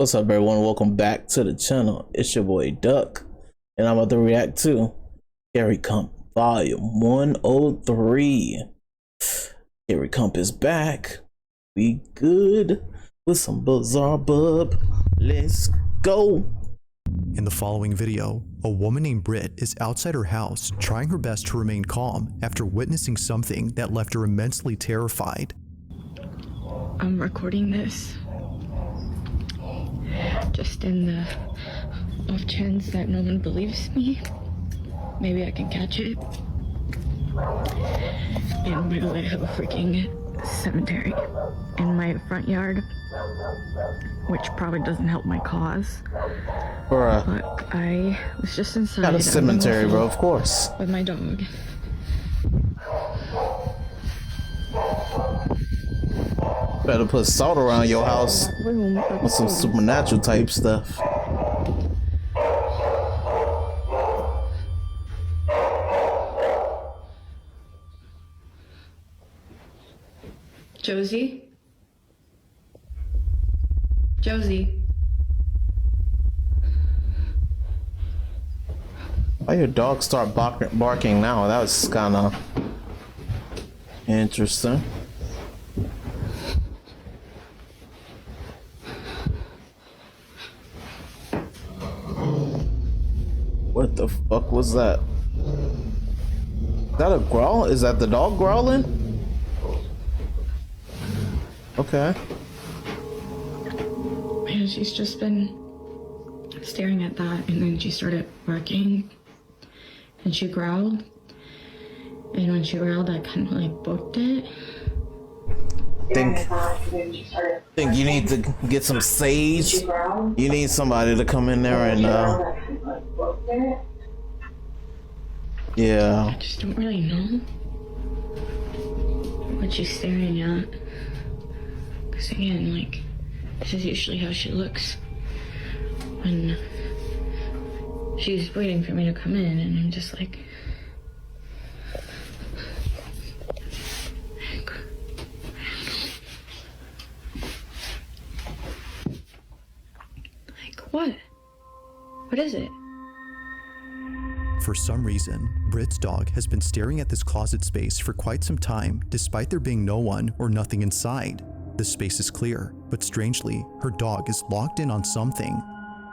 What's up, everyone? Welcome back to the channel. It's your boy Duck, and I'm about to react to Scary Comp Volume 103. Scary Comp is back. We good with some Bizarrebub. Let's go. In the following video, a woman named Britt is outside her house trying her best to remain calm after witnessing something that left her immensely terrified. I'm recording this just in the off chance that no one believes me. Maybe I can catch it. And by the way, I have a freaking cemetery in my front yard, which probably doesn't help my cause. Bruh. But I was just inside. Got a cemetery, bro, of course. With my dog. Better put salt around your house with some supernatural type stuff. Josie? Josie? Why your dog start barking now? That was kind of interesting. What the fuck was that? Is that a growl? Is that the dog growling? Okay. Man, she's just been staring at that, and then she started barking, and she growled. And when she growled, I kind of like booked it. Think you need to get some sage. You need somebody to come in there and yeah. I just don't really know what she's staring at. Because again, like, this is usually how she looks when she's waiting for me to come in, and I'm just like, what? What is it? For some reason, Britt's dog has been staring at this closet space for quite some time, despite there being no one or nothing inside. The space is clear, but strangely, her dog is locked in on something.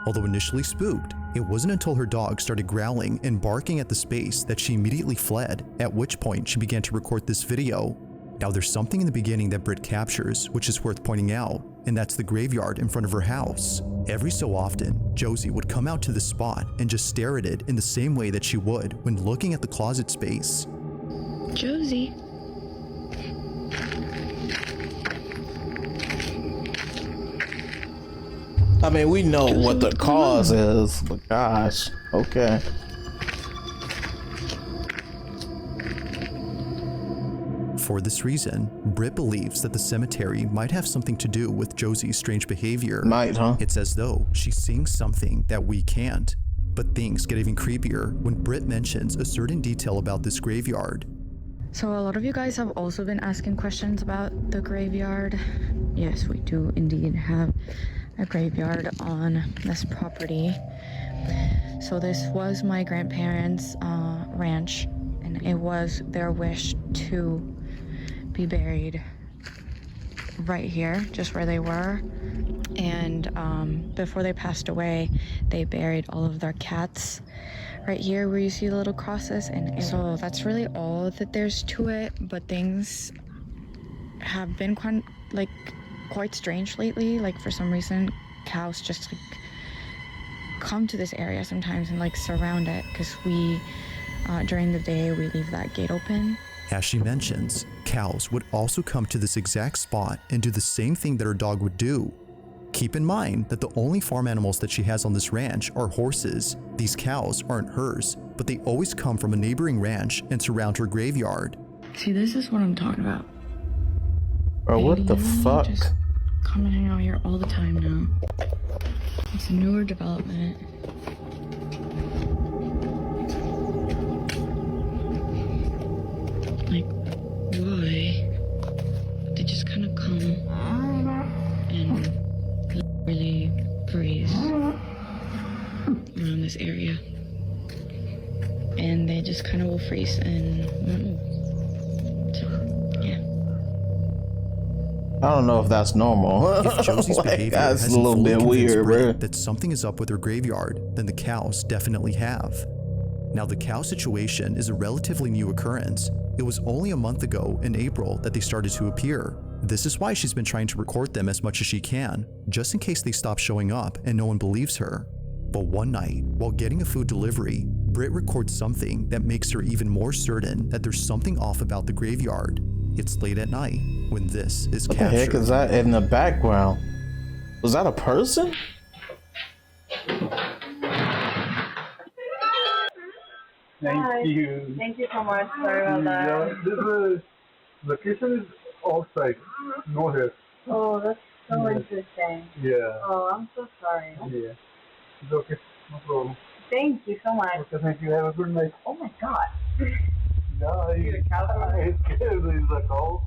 Although initially spooked, it wasn't until her dog started growling and barking at the space that she immediately fled, at which point she began to record this video. Now there's something in the beginning that Britt captures, which is worth pointing out, and that's the graveyard in front of her house. Every so often, Josie would come out to the spot and just stare at it in the same way that she would when looking at the closet space. Josie? I mean, we know Josie, what the what's cause going on? is, but gosh, okay. For this reason, Britt believes that the cemetery might have something to do with Josie's strange behavior. Might, huh? It's as though she's seeing something that we can't. But things get even creepier when Britt mentions a certain detail about this graveyard. So a lot of you guys have also been asking questions about the graveyard. Yes, we do indeed have a graveyard on this property. So this was my grandparents' ranch, and it was their wish to be buried right here, just where they were. And before they passed away, they buried all of their cats right here where you see the little crosses. And so that's really all that there's to it. But things have been quite strange lately. Like, for some reason, cows just like come to this area sometimes and like surround it, because we during the day we leave that gate open. As she mentions, cows would also come to this exact spot and do the same thing that her dog would do. Keep in mind that the only farm animals that she has on this ranch are horses. These cows aren't hers, but they always come from a neighboring ranch and surround her graveyard. See, this is what I'm talking about. Bro, what the fuck? Just come and hang out here all the time now. It's a newer development. Like, why? They just kind of come and really freeze around this area. And they just kind of will freeze and won't move. So, yeah. I don't know if that's normal. If Josie's Like, behavior that's a hasn't little fully bit convinced weird, bro. Britt that something is up with her graveyard, then the cows definitely have. Now, the cow situation is a relatively new occurrence. It was only a month ago in April that they started to appear. This is why she's been trying to record them as much as she can, just in case they stop showing up and no one believes her. But one night, while getting a food delivery, Britt records something that makes her even more certain that there's something off about the graveyard. It's late at night when this is What captured. the heck is that in the background? Was that a person? Thank you. Thank you so much. Sorry about that. Yeah, this is location is outside, no here. Oh, that's so Yes. interesting. Yeah. Oh, I'm so sorry. Yeah. It's okay. No problem. Thank you so much. Okay, thank you. Have a good night. Oh my God. Yeah, You're a cow? it's scared. There's a cow.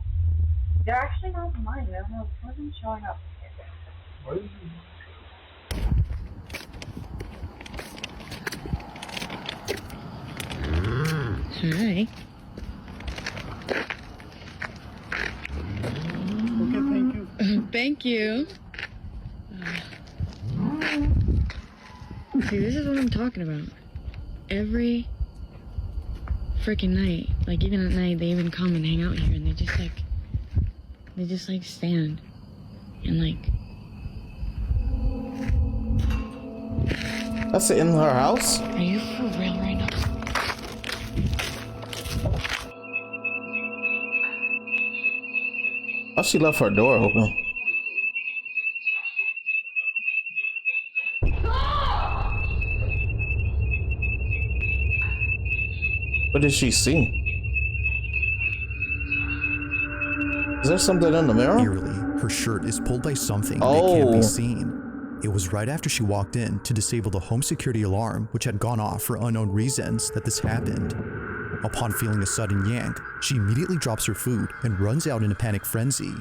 They're actually not mine. I don't know. It wasn't showing up. What is it? Hi. Okay, thank you. Thank you. See, this is what I'm talking about. Every freaking night, like even at night, they even come and hang out here, and they just like stand and like. That's it in her house? Are you for real right now? Oh, she left her door open. What did she see? Is there something in the mirror? Eerily, her shirt is pulled by something that can't Oh. be seen. It was right after she walked in to disable the home security alarm, which had gone off for unknown reasons, that this happened. Upon feeling a sudden yank, she immediately drops her food and runs out in a panic frenzy.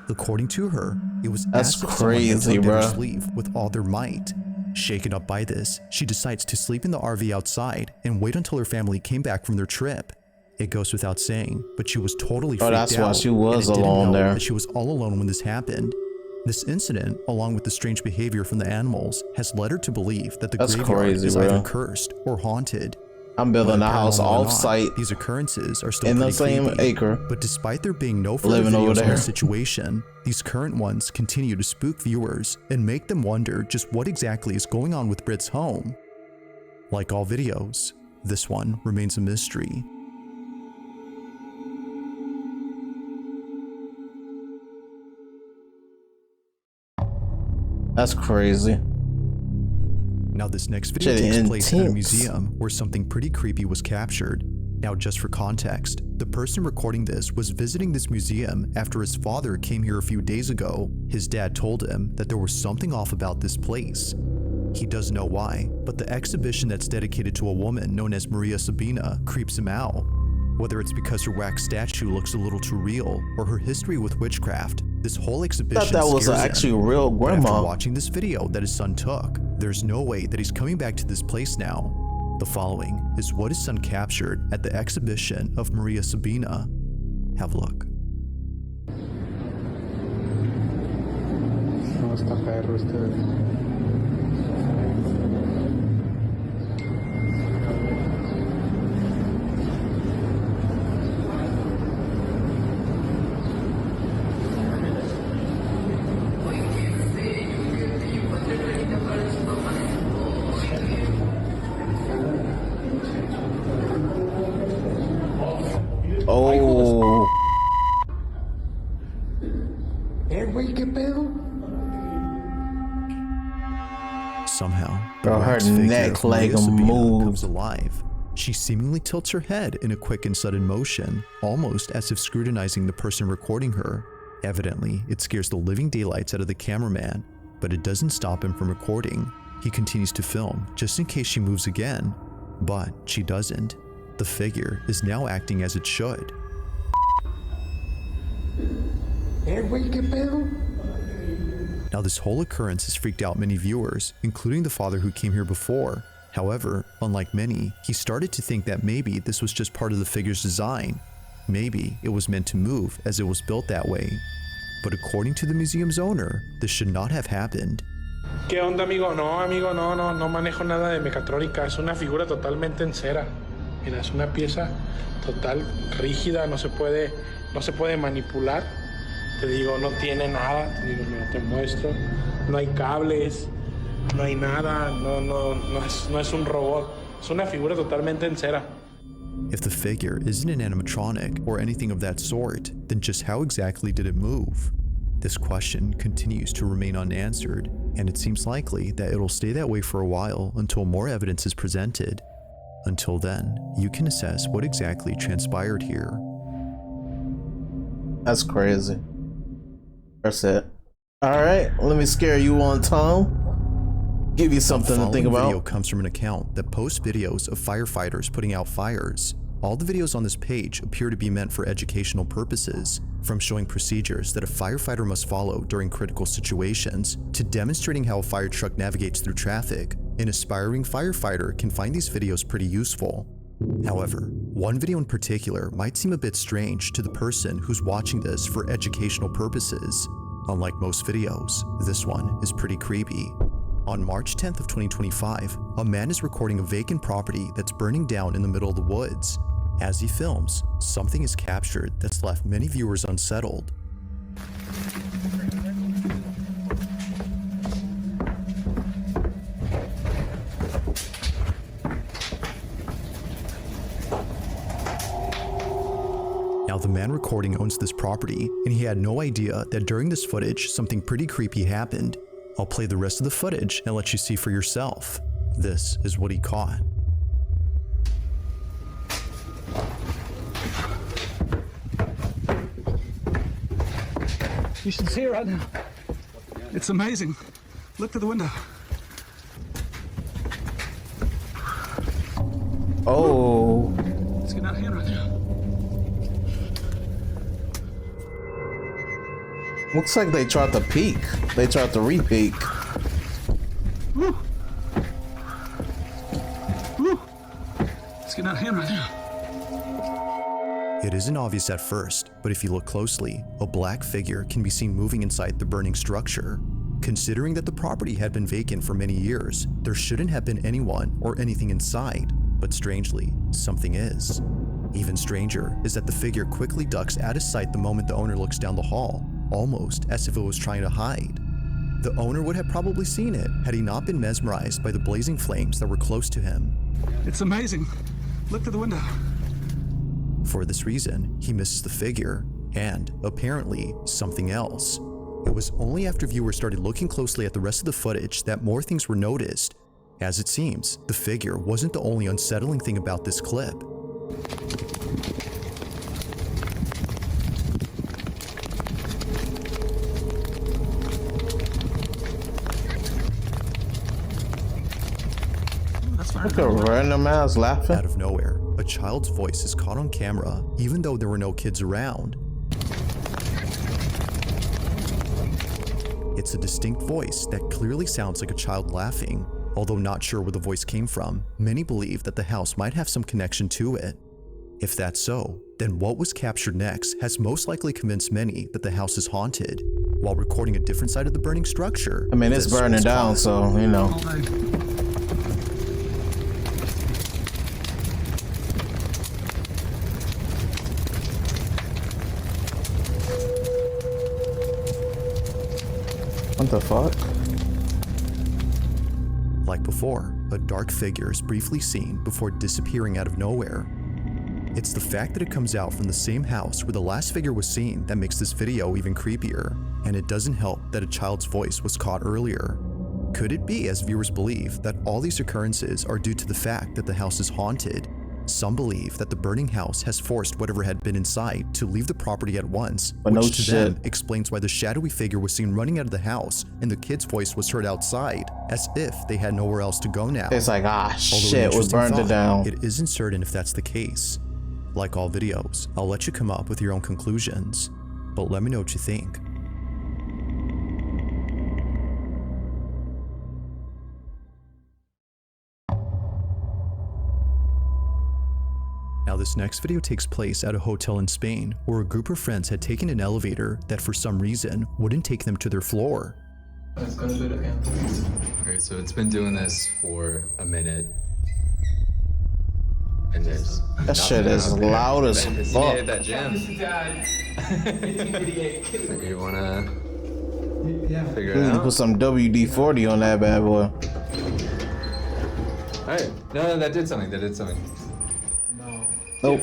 According to her, it was That's as if someone had crazy, tugged at her bruh. sleeve with all their might. Shaken up by this, she decides to sleep in the RV outside and wait until her family came back from their trip. It goes without saying, but she was totally freaked out. that's why she was and didn't alone know there. that she was all alone when this happened. This incident, along with the strange behavior from the animals, has led her to believe that the That's graveyard crazy, is either bro. cursed or haunted. I'm building Whether a house paranormal or off not, site these occurrences are still in the pretty same creepy. acre. But despite there being no further Living over videos on there. the situation, these current ones continue to spook viewers and make them wonder just what exactly is going on with Britt's home. Like all videos, this one remains a mystery. That's crazy. Now this next video Shit, takes place in a intense. museum where something pretty creepy was captured. Now just for context, the person recording this was visiting this museum after his father came here a few days ago. His dad told him that there was something off about this place. He doesn't know why, but the exhibition that's dedicated to a woman known as Maria Sabina creeps him out. Whether it's because her wax statue looks a little too real or her history with witchcraft, this whole exhibition Thought that was scares him. actually real But after grandma. watching this video that his son took, there's no way that he's coming back to this place now. The following is what his son captured at the exhibition of Maria Sabina. Have a look. No está perro este. Oh, Güey, ¿qué pedo? Somehow, the Bro, her wax figure neck of Maria like Sabina moved. comes alive. She seemingly tilts her head in a quick and sudden motion, almost as if scrutinizing the person recording her. Evidently, it scares the living daylights out of the cameraman, but it doesn't stop him from recording. He continues to film just in case she moves again, but she doesn't. The figure is now acting as it should. Güey, ¿qué pedo? Now, this whole occurrence has freaked out many viewers, including the father who came here before. However, unlike many, he started to think that maybe this was just part of the figure's design. Maybe it was meant to move as it was built that way. But according to the museum's owner, this should not have happened. ¿Qué onda, amigo? No manejo nada de mecatrónica. Es una figura totalmente en cera. Mira, es una pieza total, rígida, no se puede manipular. Te digo, no tiene nada. Te digo, mira, te muestro. No hay cables, no hay nada. No es un robot. Es una figura totalmente en cera. If the figure isn't an animatronic or anything of that sort, then just how exactly did it move? This question continues to remain unanswered, and it seems likely that it'll stay that way for a while until more evidence is presented. Until then, you can assess what exactly transpired here. That's crazy. That's it. Alright, let me scare you one time. Give you something to think The about. video comes from an account that posts videos of firefighters putting out fires. All the videos on this page appear to be meant for educational purposes, from showing procedures that a firefighter must follow during critical situations, to demonstrating how a fire truck navigates through traffic. An aspiring firefighter can find these videos pretty useful. However, one video in particular might seem a bit strange to the person who's watching this for educational purposes. Unlike most videos, this one is pretty creepy. On March 10th of 2025, a man is recording a vacant property that's burning down in the middle of the woods. As he films, something is captured that's left many viewers unsettled. Now, the man recording owns this property, and he had no idea that during this footage, something pretty creepy happened. I'll play the rest of the footage and let you see for yourself. This is what he caught. You should see it right now. It's amazing. Look through the window. Oh. It's getting out of hand right now. Looks like they tried to peek. They tried to re-peek. Woo. Woo. It's getting out of hand right now. It isn't obvious at first, but if you look closely, a black figure can be seen moving inside the burning structure. Considering that the property had been vacant for many years, there shouldn't have been anyone or anything inside, but strangely, something is. Even stranger is that the figure quickly ducks out of sight the moment the owner looks down the hall, almost as if it was trying to hide. The owner would have probably seen it had he not been mesmerized by the blazing flames that were close to him. It's amazing. Look through the window. For this reason, he misses the figure, and, apparently, something else. It was only after viewers started looking closely at the rest of the footage that more things were noticed. As it seems, the figure wasn't the only unsettling thing about this clip. Look at random ass laughing. Out of nowhere, a child's voice is caught on camera, even though there were no kids around. It's a distinct voice that clearly sounds like a child laughing. Although not sure where the voice came from, many believe that the house might have some connection to it. If that's so, then what was captured next has most likely convinced many that the house is haunted, while recording a different side of the burning structure. I mean, it's this burning was down, caught. so, you know. All day. What the fuck? Like before, a dark figure is briefly seen before disappearing out of nowhere. It's the fact that it comes out from the same house where the last figure was seen that makes this video even creepier, and it doesn't help that a child's voice was caught earlier. Could it be, as viewers believe, that all these occurrences are due to the fact that the house is haunted? Some believe that the burning house has forced whatever had been inside to leave the property at once, But no which to them shit. explains why the shadowy figure was seen running out of the house and the kid's voice was heard outside, as if they had nowhere else to go now. It's like, ah, Although an shit, we interesting burned it thought, down. It isn't certain if that's the case. Like all videos, I'll let you come up with your own conclusions, but let me know what you think. Now this next video takes place at a hotel in Spain where a group of friends had taken an elevator that for some reason wouldn't take them to their floor. It's gonna do it again. Okay, so it's been doing this for a minute. And there's That shit is loud as fuck. hit that jam. You wanna figure We it need to out? put some WD-40 on that bad boy. Alright. No, that did something. That did something. Nope.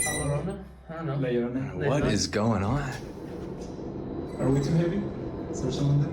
What is going on? Are we too heavy? Is there someone there?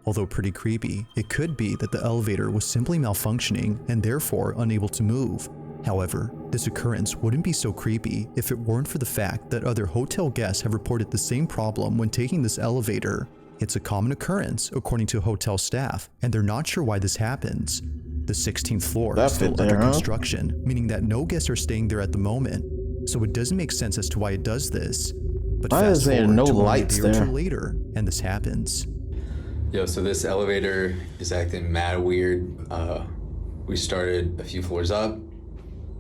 Although pretty creepy, it could be that the elevator was simply malfunctioning and therefore unable to move. However, this occurrence wouldn't be so creepy if it weren't for the fact that other hotel guests have reported the same problem when taking this elevator. It's a common occurrence according to hotel staff, and they're not sure why this happens. The 16th floor is still under construction, meaning that no guests are staying there at the moment, so it doesn't make sense as to why it does this. But Why fast is there forward no to only lights a day or there? two later, and this happens. Yo, so this elevator is acting mad weird. We started a few floors up,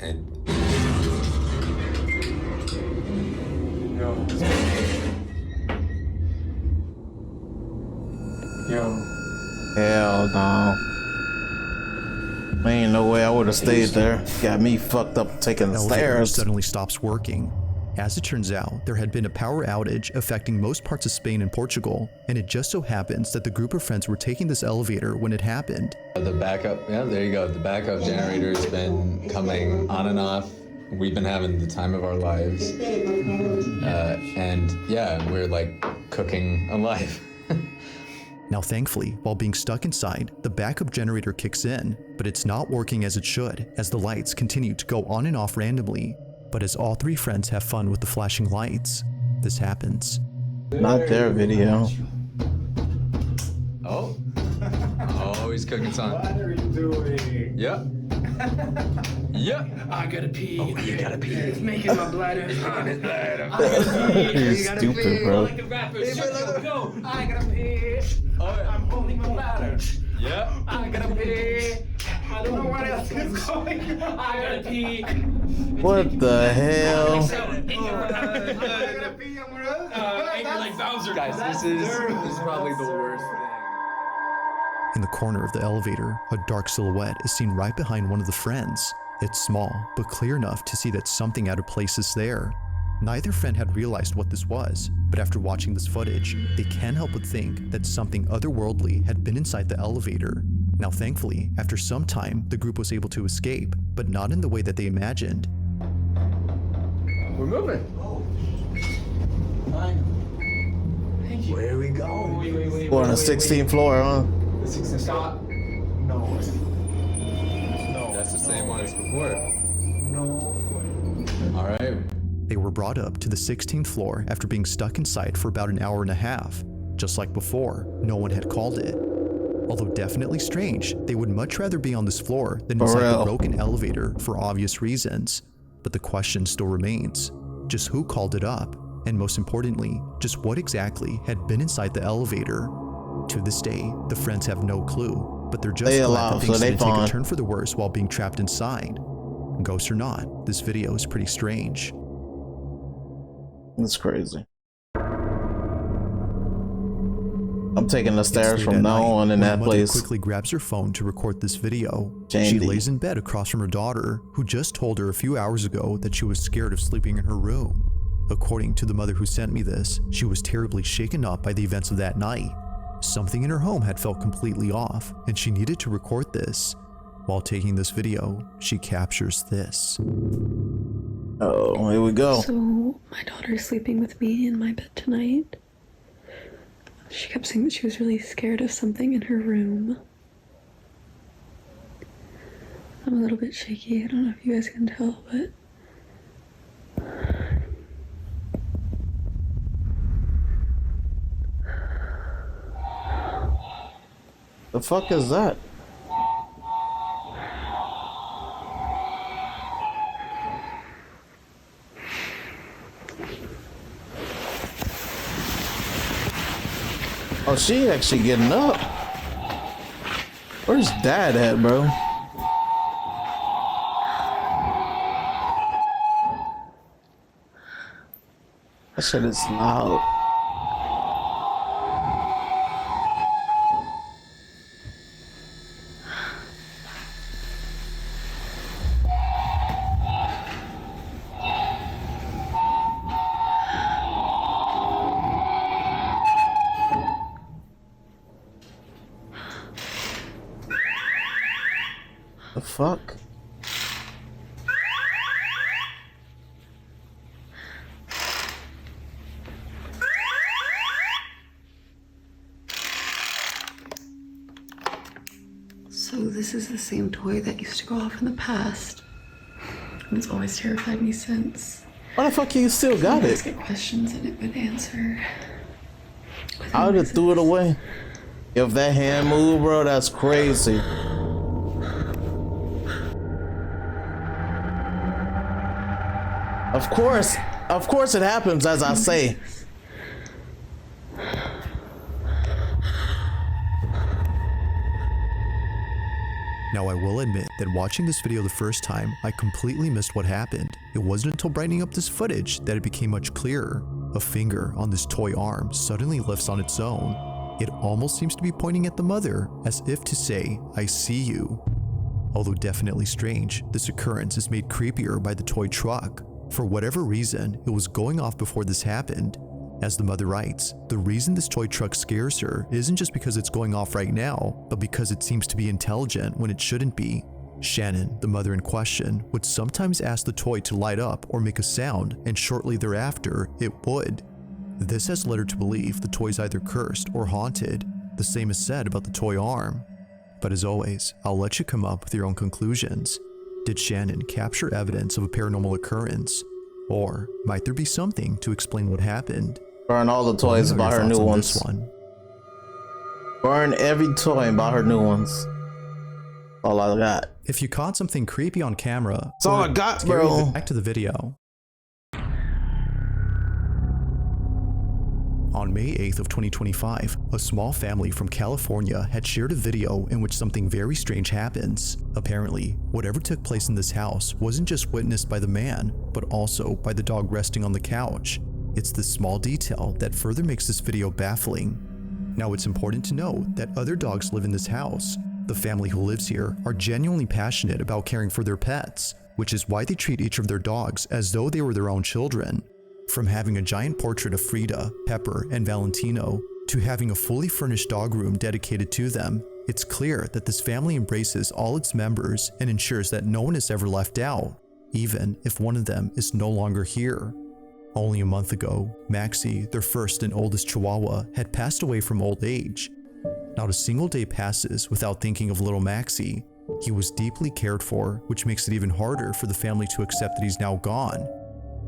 and Hell no. Ain't no way I would have stayed there. Got me fucked up taking the Elevator stairs. suddenly stops working. As it turns out, there had been a power outage affecting most parts of Spain and Portugal, and it just so happens that the group of friends were taking this elevator when it happened. the backup, yeah, there you go. The backup generator's been coming on and off. We've been having the time of our lives. And yeah, we're like cooking a life. Now thankfully, while being stuck inside, the backup generator kicks in, but it's not working as it should, as the lights continue to go on and off randomly. But as all three friends have fun with the flashing lights, this happens. Not their video. Oh. Oh, he's cooking something. What are you doing? Yep. Yep. I gotta pee. Oh, you gotta pee. It's making my bladder. You're stupid, bro. Like the rappers. Go. I gotta pee. Oh, yeah. I'm holding my bladder. Yep. I gotta pee. I don't know what else is going on. I gotta pee. What the hell? Angry like Bowser. Guys, this is probably the worst thing. In the corner of the elevator, a dark silhouette is seen right behind one of the friends. It's small, but clear enough to see that something out of place is there. Neither friend had realized what this was, but after watching this footage, they can't help but think that something otherworldly had been inside the elevator. Now thankfully, after some time, the group was able to escape, but not in the way that they imagined. We're moving. Where are we going? Wait. We're on the 16th floor, huh? The 16th Stop. No. That's the same one as before. No. All right. They were brought up to the 16th floor after being stuck inside for about an hour and a half. Just like before, no one had called it. Although definitely strange, they would much rather be on this floor than For inside the real. broken elevator for obvious reasons. But the question still remains, just who called it up? And most importantly, just what exactly had been inside the elevator? To this day, the friends have no clue, but they're just They glad alive, that things so they didn't take a fine. turn for the worse while being trapped inside. Ghost or not, this video is pretty strange. That's crazy. I'm taking the It's stairs late from at now night on in when that mother place. quickly grabs her phone to record this video. She Jandy. lays in bed across from her daughter, who just told her a few hours ago that she was scared of sleeping in her room. According to the mother who sent me this, she was terribly shaken up by the events of that night. Something in her home had felt completely off, and she needed to record this. While taking this video, she captures this. Oh, here we go. So, my daughter's sleeping with me in my bed tonight. She kept saying that she was really scared of something in her room. I'm a little bit shaky. I don't know if you guys can tell, but... The fuck is that? Oh, she actually getting up. Where's Dad at, bro? That shit is loud. The fuck? So this is the same toy that used to go off in the past. And it's always terrified me since. Why the fuck you still got I'd it? ask it questions and it would answer. I would have threw it away. If that hand moved, bro, that's crazy. Of course it happens as I say. Now I will admit that watching this video the first time, I completely missed what happened. It wasn't until brightening up this footage that it became much clearer. A finger on this toy arm suddenly lifts on its own. It almost seems to be pointing at the mother, as if to say, "I see you." Although definitely strange, this occurrence is made creepier by the toy truck. For whatever reason, it was going off before this happened. As the mother writes, the reason this toy truck scares her isn't just because it's going off right now, but because it seems to be intelligent when it shouldn't be. Shannon, the mother in question, would sometimes ask the toy to light up or make a sound, and shortly thereafter, it would. This has led her to believe the toy's either cursed or haunted. The same is said about the toy arm. But as always, I'll let you come up with your own conclusions. Did Shannon capture evidence of a paranormal occurrence? Or might there be something to explain what happened? Burn all the toys and buy her new ones. Burn every toy and buy her new ones. All I got. If you caught something creepy on camera, that's all I got, bro. Back to the video. On May 8th of 2025, a small family from California had shared a video in which something very strange happens. Apparently, whatever took place in this house wasn't just witnessed by the man, but also by the dog resting on the couch. It's this small detail that further makes this video baffling. Now, it's important to note that other dogs live in this house. The family who lives here are genuinely passionate about caring for their pets, which is why they treat each of their dogs as though they were their own children. From having a giant portrait of Frida, Pepper, and Valentino, to having a fully furnished dog room dedicated to them, it's clear that this family embraces all its members and ensures that no one is ever left out, even if one of them is no longer here. Only a month ago, Maxie, their first and oldest Chihuahua, had passed away from old age. Not a single day passes without thinking of little Maxie. He was deeply cared for, which makes it even harder for the family to accept that he's now gone.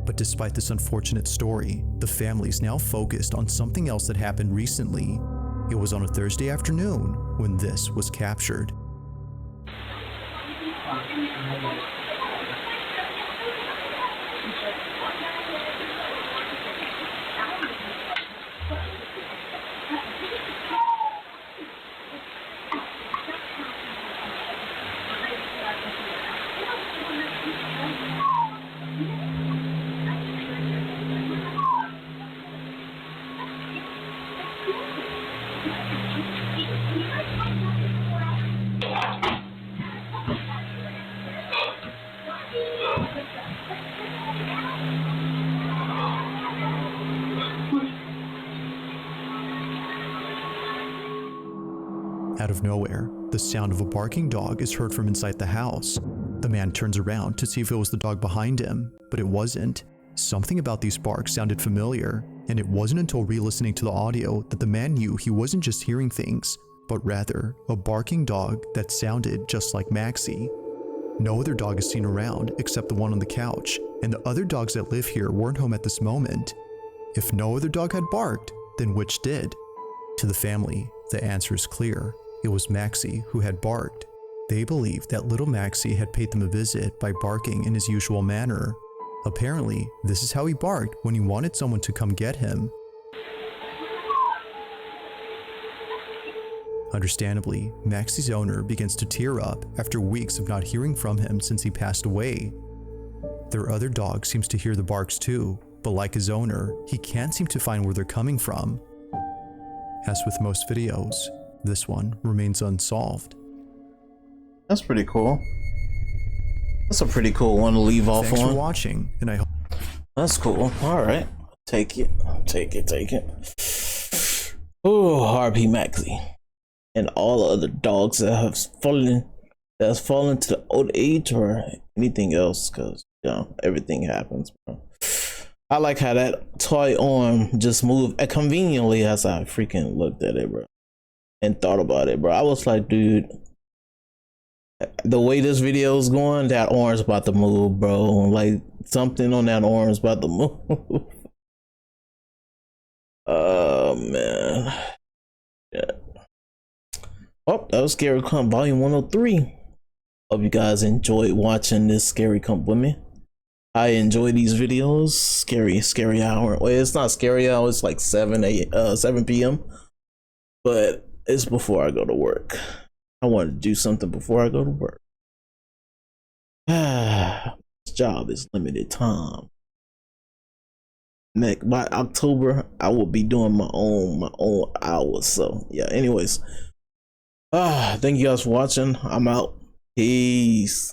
But despite this unfortunate story, the family's now focused on something else that happened recently. It was on a Thursday afternoon when this was captured. Out of nowhere, the sound of a barking dog is heard from inside the house. The man turns around to see if it was the dog behind him, but it wasn't. Something about these barks sounded familiar, and it wasn't until re-listening to the audio that the man knew he wasn't just hearing things, but rather a barking dog that sounded just like Maxie. No other dog is seen around except the one on the couch, and the other dogs that live here weren't home at this moment. If no other dog had barked, then which did? To the family, the answer is clear. It was Maxie who had barked. They believed that little Maxie had paid them a visit by barking in his usual manner. Apparently, this is how he barked when he wanted someone to come get him. Understandably, Maxie's owner begins to tear up after weeks of not hearing from him since he passed away. Their other dog seems to hear the barks too, but like his owner, he can't seem to find where they're coming from. As with most videos, this one remains unsolved. That's pretty cool. That's a pretty cool one to leave off Thanks on. for watching, and I hope That's cool. All right, take it. Oh, RP Maxie and all the other dogs that have fallen to the old age or anything else, because you know everything happens, bro. I like how that toy arm just moved conveniently as I freaking looked at it, bro, and thought about it, bro. I was like, dude, the way this video is going, that arm's about to move, bro. Like something on that arm's about to move. Oh man. Yeah. Oh, that was Scary Comp Volume 103. Hope you guys enjoyed watching this Scary Comp with me. I enjoy these videos. Scary hour. Well, it's not scary hour, it's like 7 p.m. But it's before I go to work. I want to do something before I go to work. This job is limited time. By October, I will be doing my own hours. So yeah, anyways. Thank you guys for watching. I'm out. Peace.